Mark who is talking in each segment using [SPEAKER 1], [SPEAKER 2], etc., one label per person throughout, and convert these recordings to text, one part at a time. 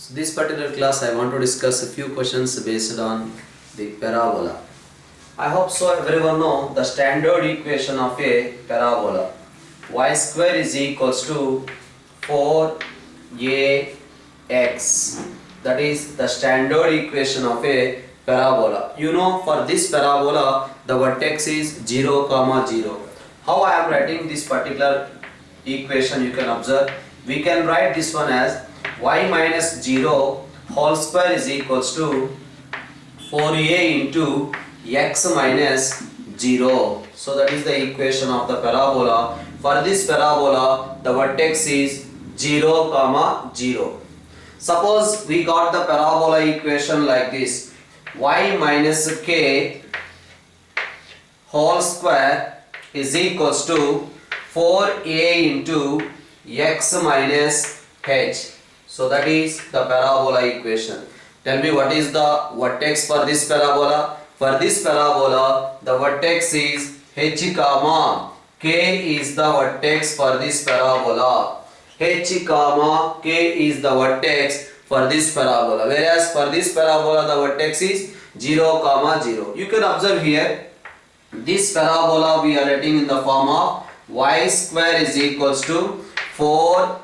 [SPEAKER 1] So this particular class I want to discuss a few questions based on the parabola. I hope so everyone know the standard equation of a parabola. Y square is equals to 4ax. That is the standard equation of a parabola. You know, for this parabola the vertex is 0, 0. How I am writing this particular equation, you can observe. We can write this one as y minus 0 whole square is equals to 4a into x minus 0. So that is the equation of the parabola. For this parabola the vertex is 0, 0. Suppose we got the parabola equation like this: y minus k whole square is equals to 4a into x minus h. So that is the parabola equation. Tell me, what is the vertex for this parabola? For this parabola the vertex is h comma k is the vertex for this parabola. H comma k is the vertex for this parabola, whereas for this parabola the vertex is 0, 0. You can observe here, this parabola we are writing in the form of y square is equals to 4ax.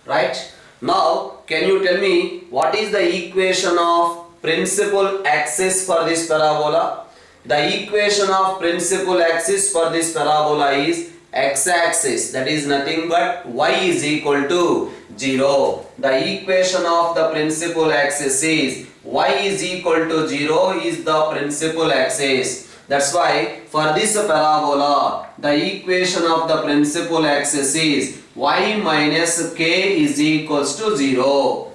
[SPEAKER 1] Right? Now can you tell me what is the equation of principal axis for this parabola? The equation of principal axis for this parabola is x-axis, that is nothing but y is equal to 0. The equation of the principal axis is y is equal to 0 is the principal axis. That's why for this parabola the equation of the principal axis is y minus k is equals to 0.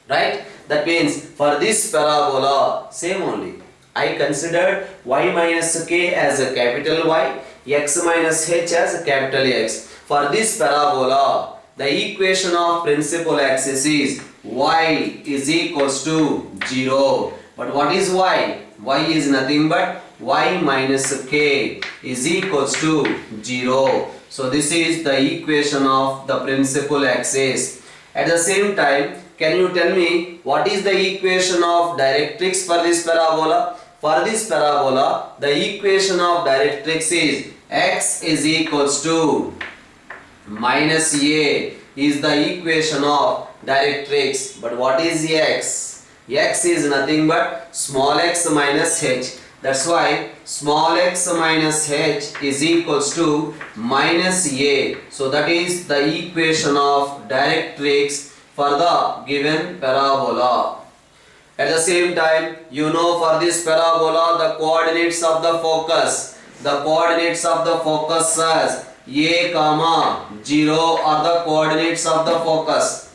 [SPEAKER 1] Right? That means for this parabola, same only, I considered y minus k as a capital Y, x minus h as a capital X. For this parabola the equation of principal axis is y is equals to 0. But what is y? Y is nothing but y minus k is equals to 0. So this is the equation of the principal axis. At the same time, can you tell me what is the equation of directrix for this parabola? For this parabola the equation of directrix is x is equals to minus a is the equation of directrix. But what is x? X is nothing but small x minus h. That's why small x minus h is equals to minus a. So that is the equation of directrix for the given parabola. At the same time, you know, for this parabola the coordinates of the focus. The coordinates of the focus as a comma 0 are the coordinates of the focus.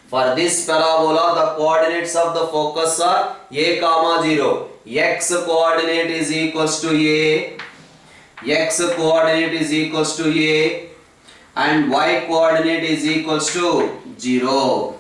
[SPEAKER 1] For this parabola the coordinates of the focus are a comma 0. X coordinate is equals to a, x coordinate is equals to a, and y coordinate is equals to 0.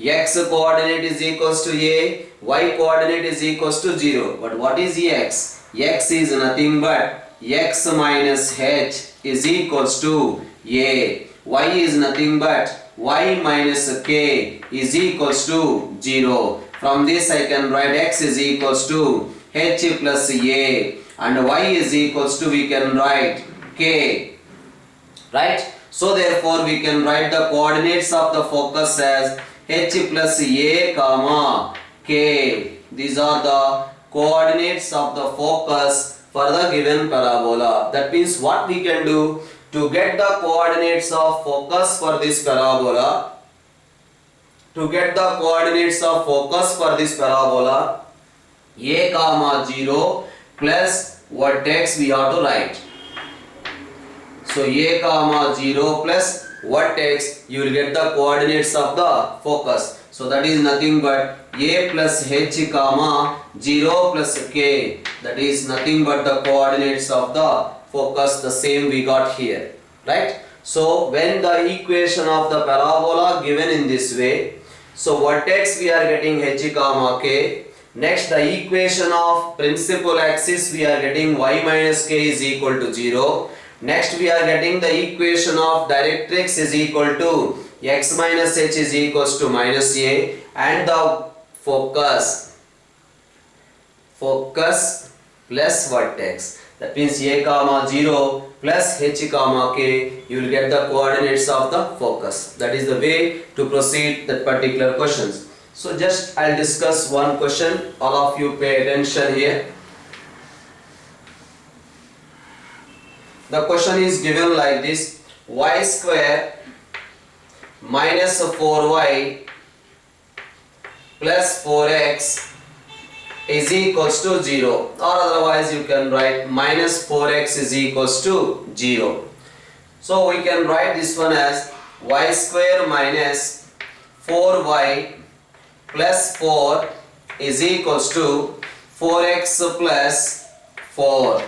[SPEAKER 1] X coordinate is equals to a, y coordinate is equals to 0. But what is x? X is nothing but x minus h is equals to a. Y is nothing but y minus k is equals to 0. From this I can write x is equals to h plus a, and y is equals to, we can write k. Right? So therefore we can write the coordinates of the focus as h plus a comma k. These are the coordinates of the focus for the given parabola. That means what we can do to get the coordinates of focus for this parabola, to get the coordinates of focus for this parabola, a comma 0 plus vertex we have to write. So a comma 0 plus vertex, you will get the coordinates of the focus. So that is nothing but a plus h comma 0 plus k. That is nothing but the coordinates of the focus, the same we got here. Right? So when the equation of the parabola given in this way, so vertex we are getting h comma k. Next the equation of principal axis we are getting y minus k is equal to 0. Next we are getting the equation of directrix is equal to x minus h is equals to minus a, and the focus plus vertex, that means a comma 0 plus h comma k, you will get the coordinates of the focus. That is the way to proceed that particular questions. So just I'll discuss one question, all of you pay attention here. The question is given like this: y square minus 4y plus 4x is equals to 0, or otherwise you can write minus 4x is equals to 0. So we can write this one as y square minus 4y plus 4 is equals to 4x plus 4.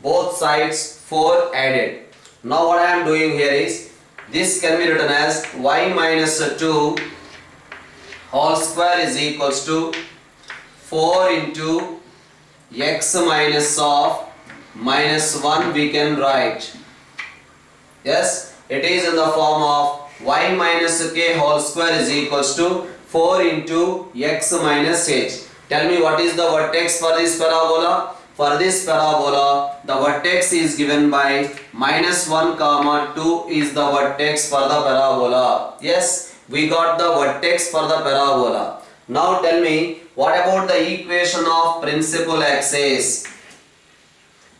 [SPEAKER 1] Both sides 4 added. Now what I am doing here is, this can be written as y minus 2 whole square is equals to 4 into x minus of minus 1 we can write. Yes, it is in the form of y minus k whole square is equals to 4 into x minus h. Tell me what is the vertex for this parabola? For this parabola, the vertex is given by minus 1 comma 2 is the vertex for the parabola. Yes, we got the vertex for the parabola. Now tell me, what about the equation of principal axis?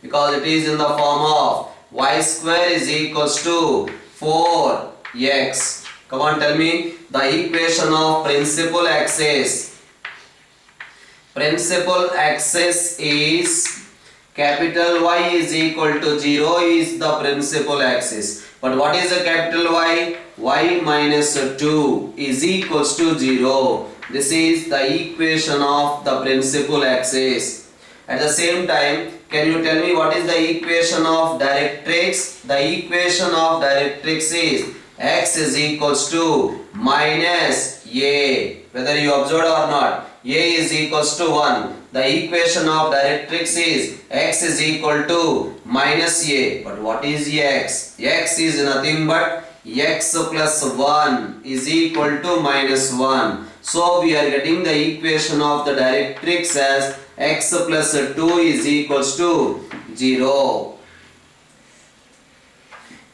[SPEAKER 1] Because it is in the form of y square is equals to 4x. Come on, tell me the equation of principal axis. Principal axis is capital Y is equal to 0 is the principal axis. But what is a capital Y? Y minus 2 is equals to 0. This is the equation of the principal axis. At the same time, can you tell me what is the equation of directrix? The equation of directrix is x is equals to minus a. Whether you observed or not, a is equals to 1. The equation of directrix is x is equal to minus a. But what is x? X is nothing but x plus 1 is equal to minus 1. So we are getting the equation of the directrix as x plus 2 is equals to 0.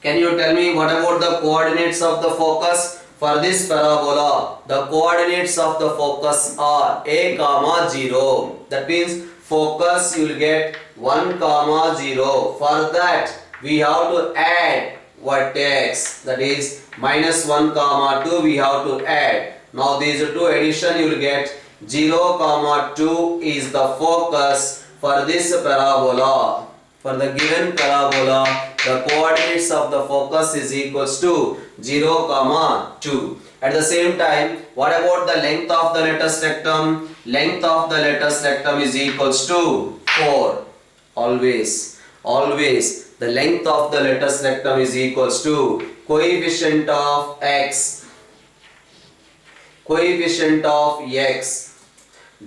[SPEAKER 1] Can you tell me what about the coordinates of the focus? For this parabola, the coordinates of the focus are a comma 0. That means focus you will get 1 comma 0. For that we have to add vertex, that is minus 1 comma 2 we have to add. Now these two addition you will get 0 comma 2 is the focus for this parabola. For the given parabola, the coordinates of the focus is equals to 0 comma 2. At the same time, what about the length of the latus rectum? Length of the latus rectum is equals to 4. Always the length of the latus rectum is equals to coefficient of x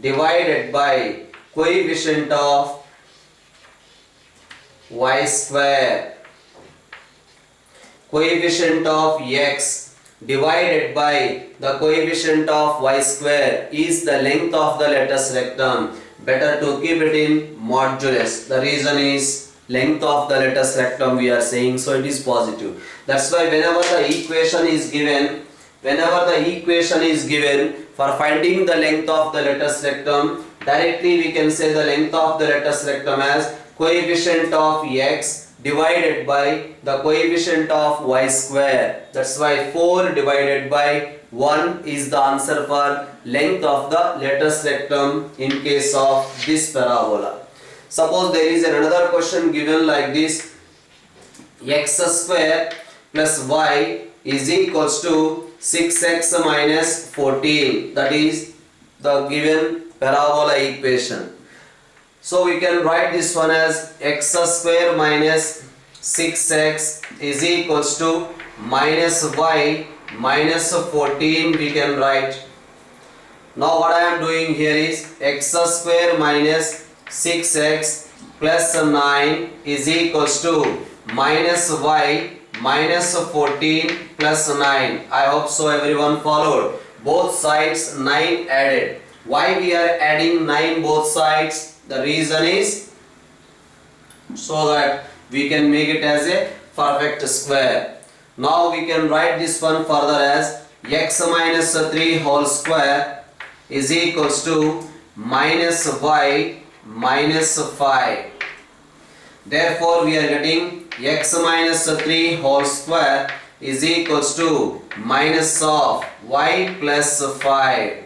[SPEAKER 1] divided by coefficient of y square. Coefficient of x divided by the coefficient of y square is the length of the latus rectum. Better to keep it in modulus. The reason is length of the latus rectum we are saying, so it is positive. That's why whenever the equation is given for finding the length of the latus rectum, directly we can say the length of the latus rectum as coefficient of x divided by the coefficient of y square. That's why 4 divided by 1 is the answer for length of the latus rectum in case of this parabola. Suppose there is another question given like this: x square plus y is equals to 6x minus 14. That is the given parabola equation. So we can write this one as x square minus 6x is equals to minus y minus 14 we can write. Now what I am doing here is x square minus 6x plus 9 is equals to minus y minus 14 plus 9. I hope so everyone followed. Both sides 9 added. Why we are adding 9 both sides? The reason is so that we can make it as a perfect square. Now we can write this one further as x minus 3 whole square is equals to minus y minus 5. Therefore we are getting x minus 3 whole square is equals to minus of y plus 5.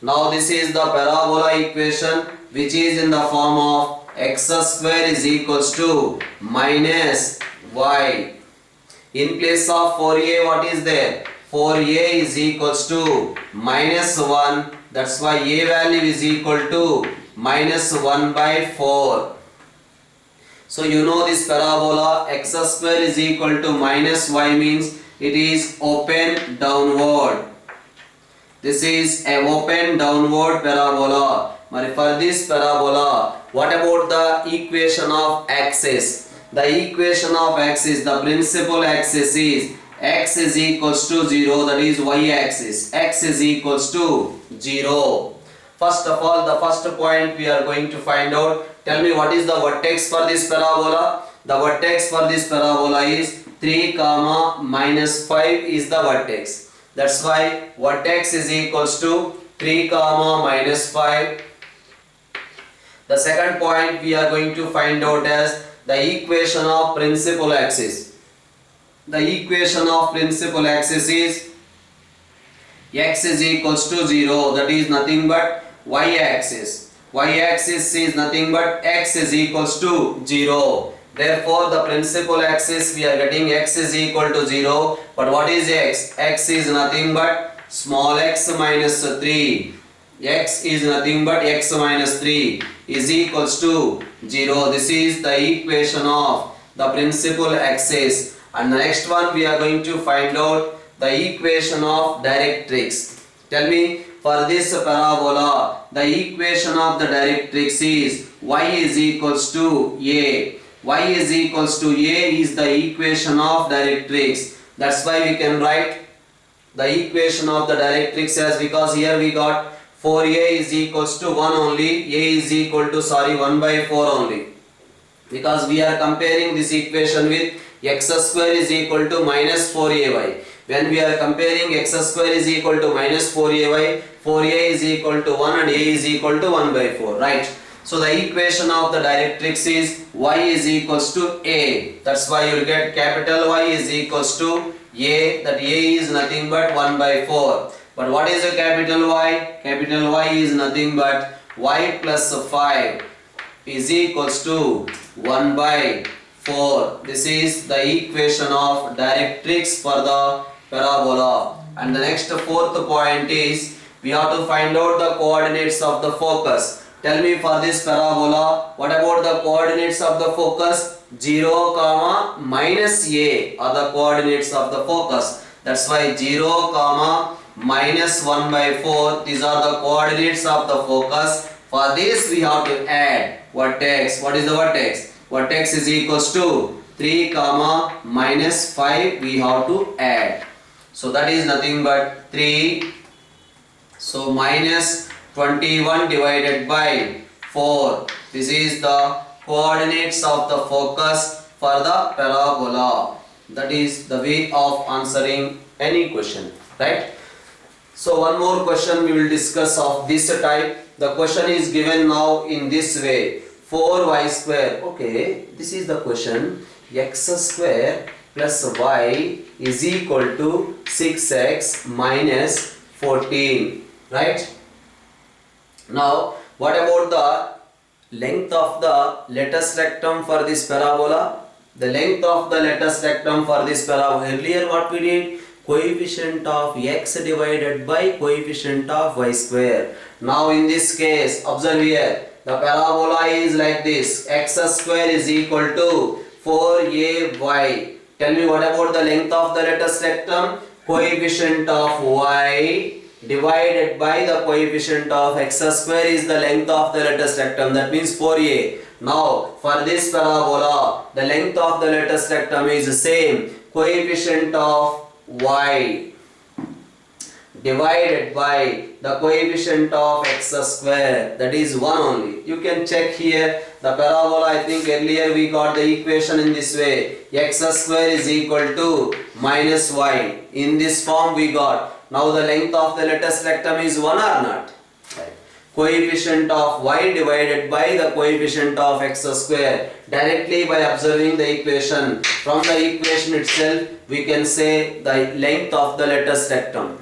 [SPEAKER 1] Now this is the parabola equation which is in the form of x square is equals to minus y. In place of 4a what is there? 4a is equals to minus 1. That's why a value is equal to minus 1 by 4. So you know this parabola x square is equal to minus y means it is open downward. This is an open downward parabola. But for this parabola, what about the equation of axis? The equation of axis, the principal axis is x is equals to 0, that is y axis. X is equals to 0. First of all, the first point we are going to find out. Tell me what is the vertex for this parabola? The vertex for this parabola is 3 comma minus 5 is the vertex. That's why vertex is equals to 3 comma minus 5. The second point we are going to find out as the equation of principal axis. The equation of principal axis is x is equals to 0, that is nothing but y axis. Y axis is nothing but x is equals to 0. Therefore the principal axis we are getting x is equal to 0. But what is x? X is nothing but small x minus 3. X is nothing but x minus 3 is equals to 0. This is the equation of the principal axis. And the next one we are going to find out the equation of directrix. Tell me, for this parabola, the equation of the directrix is y is equals to a. Y is equals to a is the equation of directrix. That's why we can write the equation of the directrix as, because here we got 4a is equals to 1 only, a is equal to 1 by 4 only. Because we are comparing this equation with x square is equal to minus 4ay. When we are comparing x square is equal to minus 4ay, 4a is equal to 1 and a is equal to 1 by 4, right? So the equation of the directrix is y is equals to a. That's why you will get capital Y is equals to a. That a is nothing but 1 by 4. But what is a capital Y? Capital Y is nothing but y plus 5 is equals to 1 by 4. This is the equation of directrix for the parabola. And the next fourth point is we have to find out the coordinates of the focus. Tell me, for this parabola, what about the coordinates of the focus? 0 comma minus a are the coordinates of the focus. That's why 0 comma minus 1 by 4, these are the coordinates of the focus. For this we have to add vertex. What is the vertex? Vertex is equals to 3 comma minus 5 we have to add. So that is nothing but 3. So minus 21 divided by 4. This is the coordinates of the focus for the parabola. That is the way of answering any question, right? So one more question we will discuss of this type. The question is given now in this way. 4y square. Okay, this is the question. X square plus y is equal to 6x minus 14, right? Now what about the length of the latus rectum for this parabola? The length of the latus rectum for this parabola. Earlier what we did? Coefficient of x divided by coefficient of y square. Now in this case, observe here, the parabola is like this. X square is equal to 4ay. Tell me, what about the length of the latus rectum? Coefficient of y divided by the coefficient of x square is the length of the lattice rectum, that means 4a. Now for this parabola, the length of the lattice rectum is the same, coefficient of y divided by the coefficient of x square, that is 1 only. You can check here the parabola. I think earlier we got the equation in this way, x square is equal to minus y. In this form we got. Now the length of the lattice rectum is 1 or not? Right. Coefficient of y divided by the coefficient of x square. Directly by observing the equation, from the equation itself we can say the length of the lattice rectum.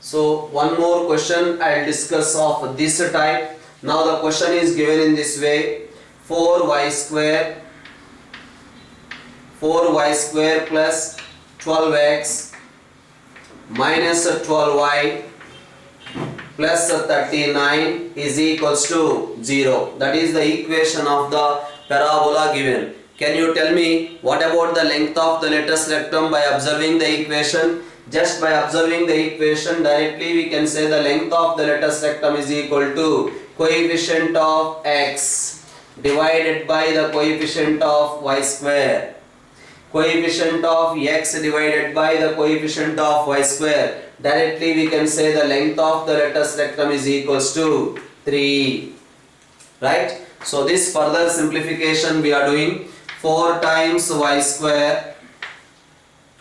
[SPEAKER 1] So one more question I will discuss of this type. Now the question is given in this way, 4y square plus 12x minus 12y plus 39 is equals to 0. That is the equation of the parabola given. Can you tell me what about the length of the lattice rectum by observing the equation? Just by observing the equation, directly we can say the length of the lattice rectum is equal to coefficient of x divided by the coefficient of y square. Coefficient of x divided by the coefficient of y square. Directly we can say the length of the lattice rectum is equals to 3. Right? So this further simplification we are doing. 4 times y square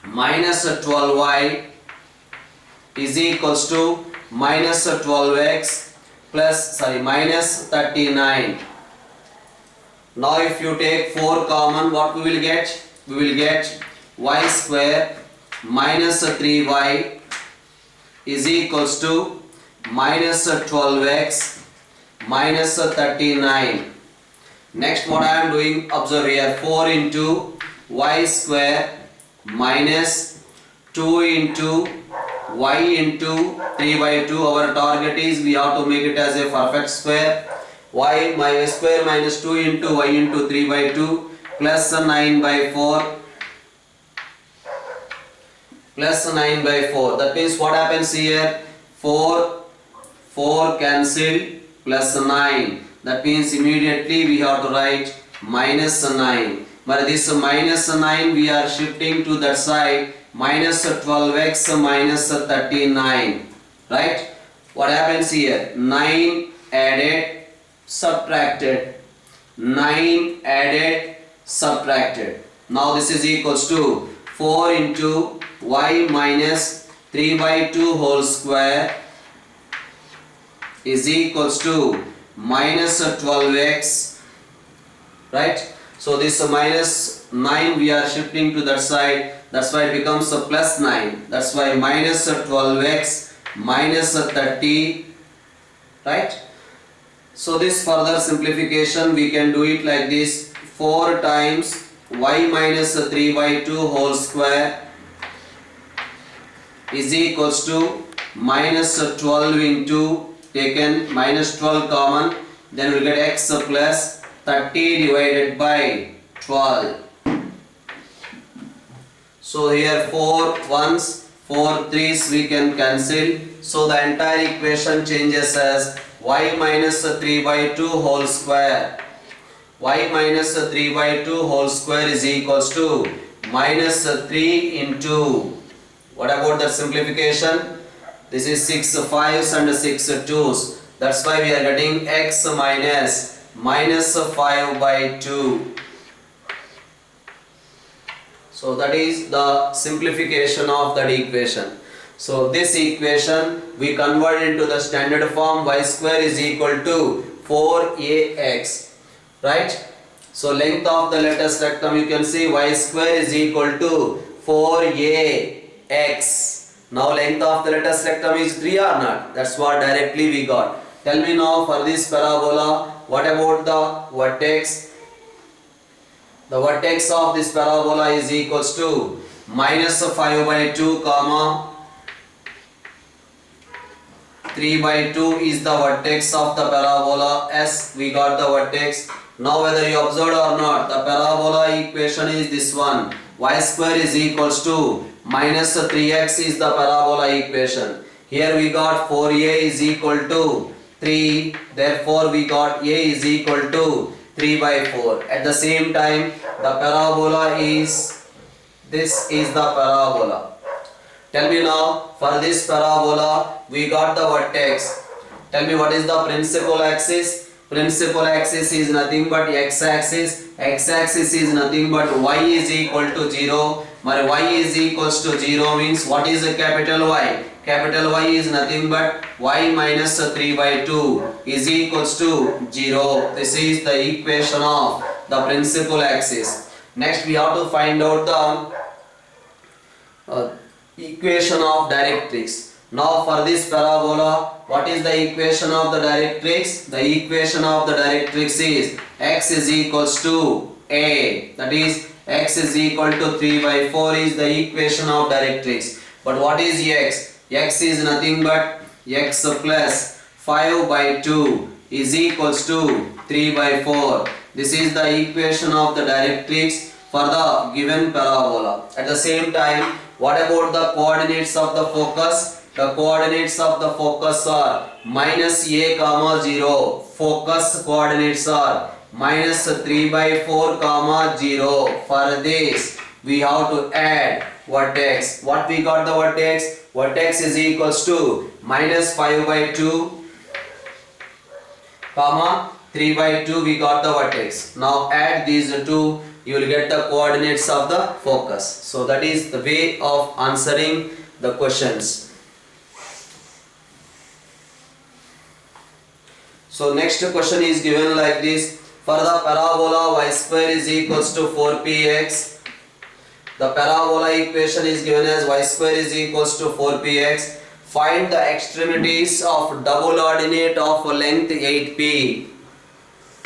[SPEAKER 1] minus 12y is equals to minus 12x minus 39. Now if you take 4 common, what we will get? We will get y square minus 3y is equals to minus 12x minus 39. Next what I am doing, observe here, 4 into y square minus 2 into y into 3 by 2. Our target is we have to make it as a perfect square. Y square minus 2 into y into 3 by 2 plus 9 by 4 plus 9 by 4. That means what happens here? 4 cancel plus 9. That means immediately we have to write minus 9. But this minus 9 we are shifting to that side, minus 12x minus 39. Right? What happens here? 9 added, subtracted. 9 added, subtracted. Now this is equals to 4 into y minus 3 by 2 whole square is equals to minus 12x. Right? So this minus 9 we are shifting to that side. That's why it becomes a plus 9. That's why minus 12x minus 30. Right? So this further simplification we can do it like this. 4 times y minus 3 by 2 whole square is equals to minus 12 into, taken minus 12 common, then we get x plus 30 divided by 12. So here 4 1s, 4 3s we can cancel. So the entire equation changes as y minus 3 by 2 whole square. Y minus 3 by 2 whole square is equals to minus 3 into, what about the simplification? This is 6 5s and 6 2s. That's why we are getting x minus 5 by 2. So that is the simplification of that equation. So this equation we convert into the standard form, y square is equal to 4ax. Right? So length of the lattice rectum, you can see y square is equal to 4ax. Now length of the lattice rectum is 3 or not? That's what directly we got. Tell me now for this parabola, what about the vertex? The vertex of this parabola is equals to minus 5 by 2 comma 3 by 2 is the vertex of the parabola. S, we got the vertex. Now whether you observed or not, the parabola equation is this one. Y square is equals to minus 3x is the parabola equation. Here we got 4a is equal to 3. Therefore we got a is equal to 3 by 4. At the same time, the parabola is, this is the parabola. Tell me now, for this parabola, we got the vertex. Tell me what is the principal axis? Principal axis is nothing but x-axis. X-axis is nothing but y is equal to 0. My y is equals to 0 means what is a capital Y? Capital Y is nothing but y minus 3 by 2 is equals to 0. This is the equation of the principal axis. Next we have to find out the equation of directrix. Now for this parabola, what is the equation of the directrix? The equation of the directrix is x is equals to a. That is x is equal to 3 by 4 is the equation of directrix. But what is x? X is nothing but x plus 5 by 2 is equals to 3 by 4. This is the equation of the directrix for the given parabola. At the same time, what about the coordinates of the focus? The coordinates of the focus are minus a comma 0. Focus coordinates are minus 3 by 4 comma 0. For this, we have to add vertex. What we got the vertex? Vertex is equals to minus 5 by 2 comma 3 by 2. We got the vertex. Now add these two. You will get the coordinates of the focus. So that is the way of answering the questions. So next question is given like this. For the parabola y square is equals to 4px. The parabola equation is given as y square is equals to 4px. Find the extremities of double ordinate of length 8p.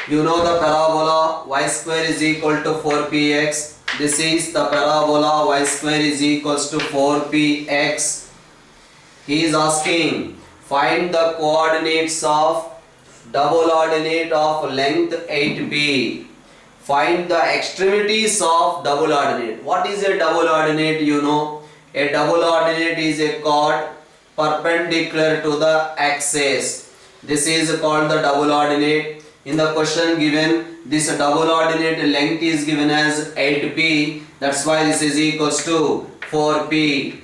[SPEAKER 1] You know the parabola y square is equal to 4px. This is the parabola y square is equals to 4px. He is asking find the coordinates of double ordinate of length 8p. Find the extremities of double ordinate. What is a double ordinate? You know, a double ordinate is a chord perpendicular to the axis. This is called the double ordinate. In the question given, this double ordinate length is given as 8p. That's why this is equals to 4p.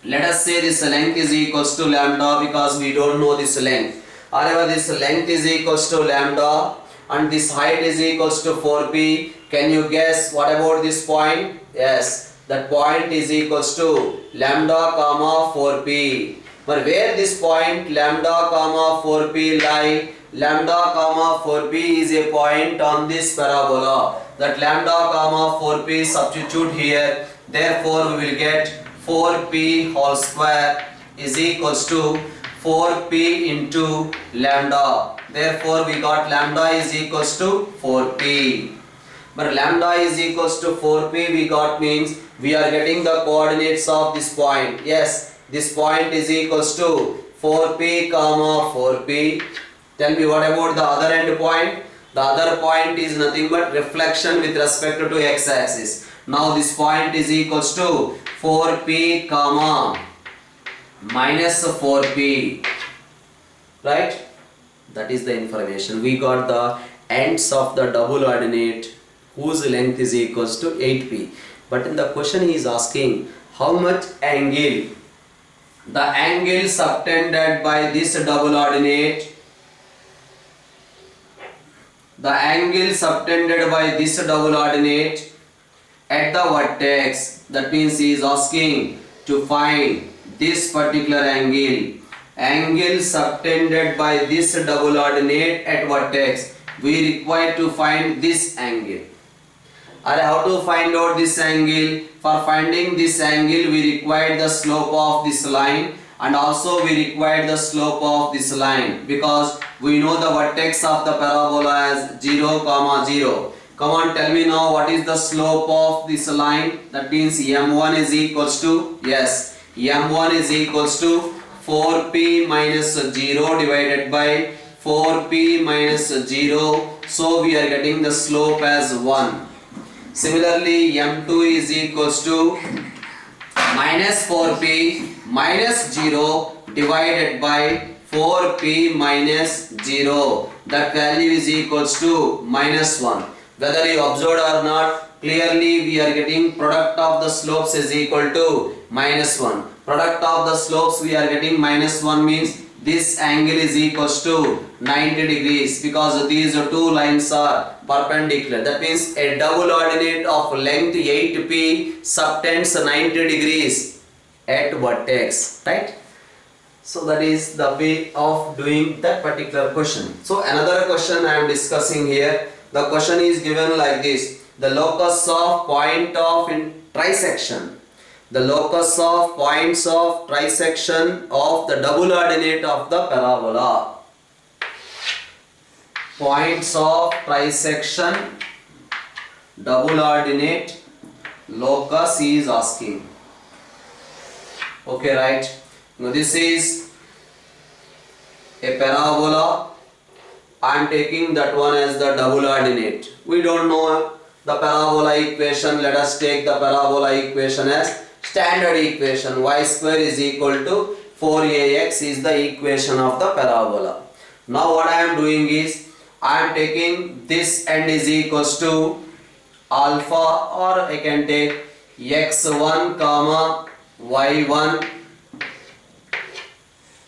[SPEAKER 1] Let us say this length is equals to lambda because we don't know this length. However, this length is equals to lambda and this height is equals to 4p. Can you guess what about this point? Yes, that point is equals to lambda comma 4p. But where this point lambda comma 4p lie? Lambda comma 4p is a point on this parabola. That lambda comma 4p substitute here. Therefore, we will get 4p whole square is equals to 4p into lambda. Therefore, we got lambda is equals to 4p. But lambda is equals to 4p we got means we are getting the coordinates of this point. Yes, this point is equals to 4p comma 4p. Tell me what about the other end point? The other point is nothing but reflection with respect to x-axis. Now this point is equals to 4p comma minus 4p. Right? That is the information. We got the ends of the double ordinate whose length is equals to 8p. But in the question he is asking how much angle, the angle subtended by this double ordinate, the angle subtended by this double ordinate at the vertex. That means he is asking to find this particular angle. Angle subtended by this double ordinate at vertex. We require to find this angle. And how to find out this angle? For finding this angle we require the slope of this line and also we require the slope of this line because we know the vertex of the parabola as 0 comma 0. Come on, tell me now what is the slope of this line? That means m1 is equals to, yes, m1 is equals to 4p minus 0 divided by 4p minus 0. So we are getting the slope as 1. Similarly, m2 is equals to minus 4p minus 0 divided by 4p minus 0. That value is equals to minus 1. Whether you observed or not, clearly we are getting product of the slopes is equal to minus 1. Product of the slopes we are getting minus 1 means this angle is equals to 90 degrees because these two lines are perpendicular. That means a double ordinate of length 8p subtends 90 degrees at vertex, right? So that is the way of doing that particular question. So another question I am discussing here. The question is given like this. The locus of point of trisection. The locus of points of trisection of the double ordinate of the parabola. Points of trisection double ordinate locus is asking. Okay, right? Now this is a parabola. I am taking that one as the double ordinate. We don't know the parabola equation. Let us take the parabola equation as standard equation. Y square is equal to 4ax is the equation of the parabola. Now what I am doing is I am taking this end is equals to alpha, or I can take x1 comma y1,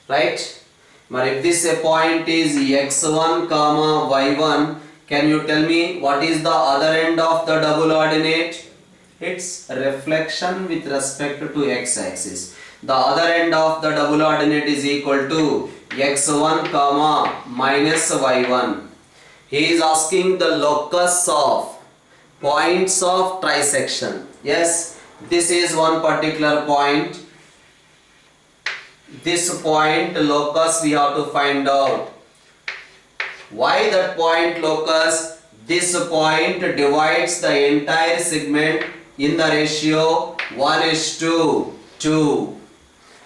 [SPEAKER 1] right? But if this point is x1 comma y1, can you tell me what is the other end of the double ordinate? It's reflection with respect to x-axis. The other end of the double ordinate is equal to x1 comma minus y1. He is asking the locus of points of trisection. Yes, this is one particular point. This point locus we have to find out. Why that point locus? This point divides the entire segment in the ratio 1:2.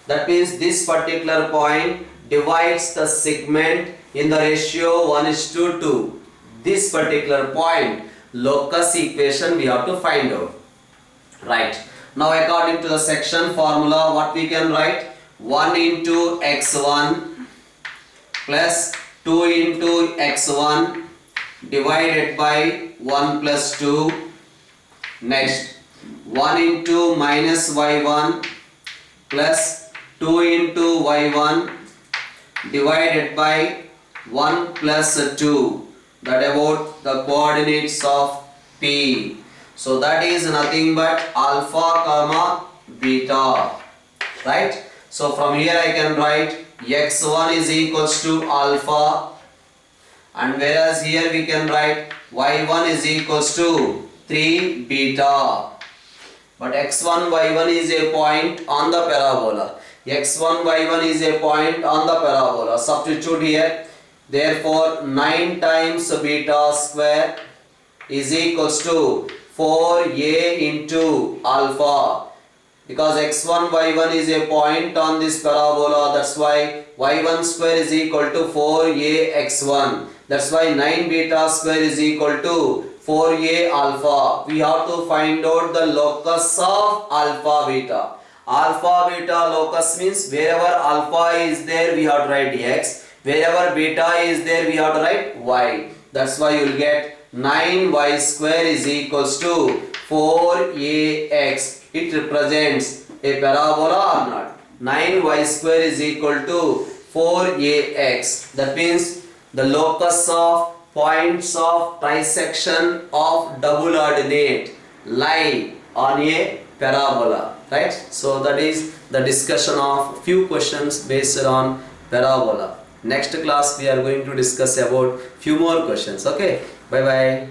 [SPEAKER 1] That means this particular point divides the segment in the ratio 1:2. This particular point locus equation we have to find out. Right. Now according to the section formula, what we can write? 1 into x1 plus 2 into x1 divided by 1 plus 2. Next, 1 into minus y1 plus 2 into y1 divided by 1 plus 2. That about the coordinates of P. So that is nothing but alpha comma beta, right? So from here I can write x1 is equals to alpha, and whereas here we can write y1 is equals to 3 beta. But x1 y1 is a point on the parabola. x1 y1 is a point on the parabola. Substitute here. Therefore 9 times beta square is equals to 4a into alpha. Because x1 y1 is a point on this parabola, that's why y1 square is equal to 4a x1. That's why 9 beta square is equal to 4a alpha. We have to find out the locus of alpha beta. Alpha beta locus means wherever alpha is there we have to write x. Wherever beta is there we have to write y. That's why you will get 9y square is equals to 4ax. It represents a parabola or not? 9y square is equal to 4ax. That means the locus of points of trisection of double ordinate lie on a parabola, right? So that is the discussion of few questions based on parabola. Next class we are going to discuss about few more questions. Okay, bye bye.